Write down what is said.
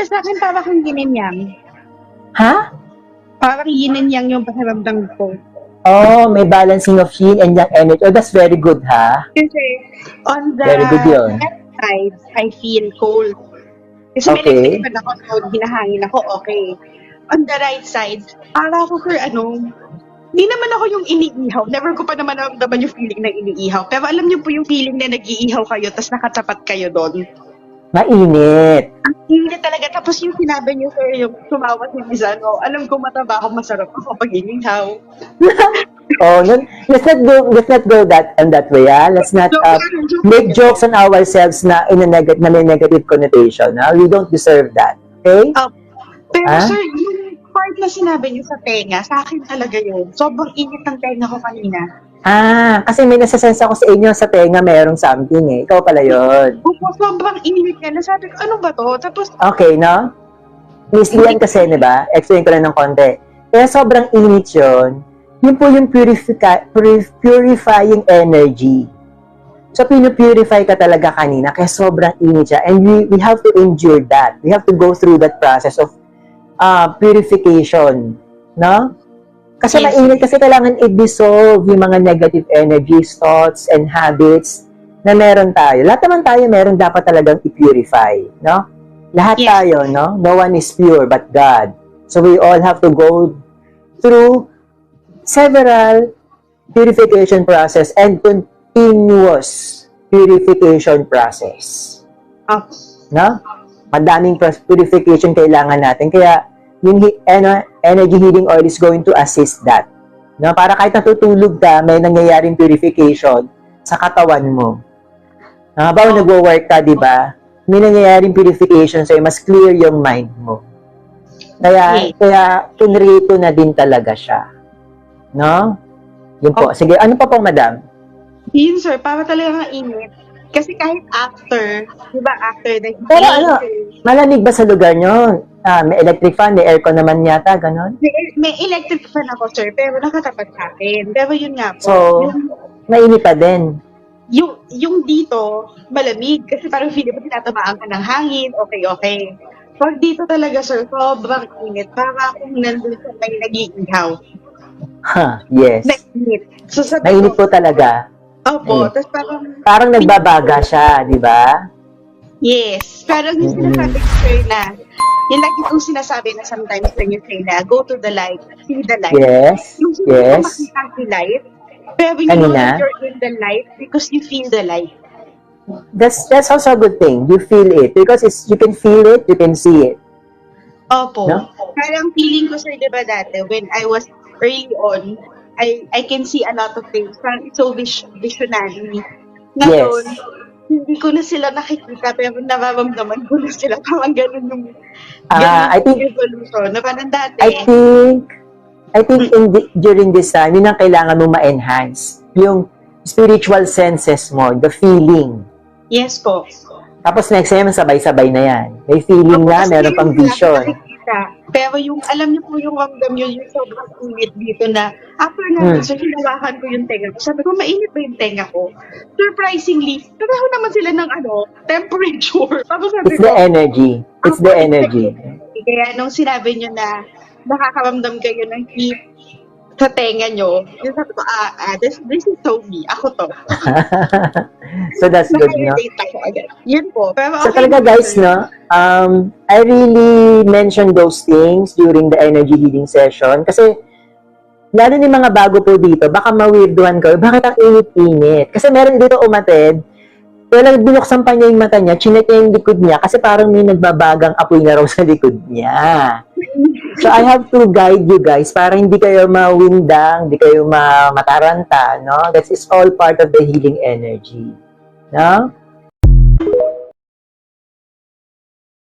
sa akin parang kang yin and yang. Ha? Parang yin and yang yung pakiramdam ko. Oh, may balancing of yin and yang energy. Oh, that's very good, ha? Kasi on the Very good yun. left side, I feel cold. Kasi may Okay. electric fan ako, so hinahangin ako, okay. On the right side, para ako hindi naman ako yung iniihaw. Never ko pa naman naramdaman yung feeling na iniihaw. Pero alam niyo po yung feeling na nag-iihaw kayo, tapos nakatapat kayo doon. Mainit. Ang init talaga. Tapos yung sinabi niyo, sir, yung tumawa si Mizano, alam ko mataba ako, masarap ako pag inihaw. Oh, no, let's not go that way, ha? Let's not make jokes on ourselves na na may negative connotation, ha? We don't deserve that. Okay? Pero Ah? sir, yung part na sinabi niyo sa tenga, sa akin talaga yun. Sobrang init ng tenga ko kanina. Kasi may nasasense ako sa inyo sa tenga merong something, eh. Ikaw pala yun. Sobrang init niya. Nasabi ko, ano ba to? Tapos, Okay, no? Miss Lian kasi, di ba? Explain ko lang ng konti. Kaya sobrang init yun. Yun po yung purifying energy. So, pinupurify ka talaga kanina, kaya sobrang init siya. And we have to endure that. We have to go through that process of purification. No? Kasi Yes. mainit, kasi kailangan i-dissolve yung mga negative energies, thoughts, and habits na meron tayo. Lahat naman tayo meron dapat talagang i-purify. No? Lahat Yes. tayo, no? No one is pure but God. So, we all have to go through several purification process and continuous purification process. No? Madaming purification kailangan natin. Kaya, yung energy healing oil is going to assist that. No? Para kahit natutulog ka, may nangyayaring purification sa katawan mo. Habang nagwo-work ka, di ba? May nangyayaring purification sa'yo, mas clear yung mind mo. Kaya pinrito na din talaga siya. No? Yun po. Sige, ano pa po, madam? yun sir, para talaga nga init. Kasi kahit after, di ba after the Pero ano, malamig ba sa lugar nyo? May electric fan, may aircon naman yata, ganon? may electric fan ako sir, pero nakatapat sa akin. Pero yun nga po, So, mainit pa din. yung dito, malamig. Kasi parang feeling mo tinatamaan ka ng hangin, okay. Pag dito talaga sir, sobrang init. Para akong nandun sa may nag-iihaw. Yes. Mainit. So, Mainit po talaga. Opo, Eh. tapos Parang nagbabaga siya, di ba? yes. Pero yung sinasabi ko sir na, yung lagi kong sinasabi na sometimes when you say na, go to the light, see the light. Yes. Yung hindi Yes. ko makita si light, pero you Ano know na? that you're in the light because you feel the light. That's also a good thing. You feel it. Because you can feel it, you can see it. Opo. No? Parang feeling ko sir, di ba dati, when I was early on, I can see a lot of things. Parang it's so visionary. Ngayon, Yes. hindi ko na sila nakikita, pero nararamdaman ko na sila. Parang ganun yung I think evolution. Na parang dati, I think during this time, yun ang kailangan mo ma-enhance. Yung spiritual senses mo, the feeling. yes po. Tapos next time, sabay-sabay na yan. May feeling na, Kasi meron pang yun, wala vision. akong nakikita. Pero yung, alam niyo po yung ramdam yun, yung sobrang init dito na, after na, so hinawakan ko yung tenga ko. Sabi ko, mainit ba yung tenga ko? Surprisingly, pareho naman sila ng temperature. Tapos sabi It's the energy. It's the energy. Kaya nung sinabi nyo na nakakaramdam kayo ng heat sa tenga nyo, yung sabi ko, this is so me. Ako to. So that's good, no? Nakarelate ako agad. Yun po. Pero So okay talaga naman, guys, sir. no, I really mentioned those things during the energy healing session kasi lalo ni mga bago po dito, baka ma-weirduhan ko, bakit ang init-init? Kasi meron dito umatid, pero binuksan pa niya yung mata niya, chinek niya yung likod niya kasi parang may nagbabagang apoy na raw sa likod niya. So I have to guide you guys para hindi kayo mawindang, hindi kayo mataranta, no? That is all part of the healing energy. No?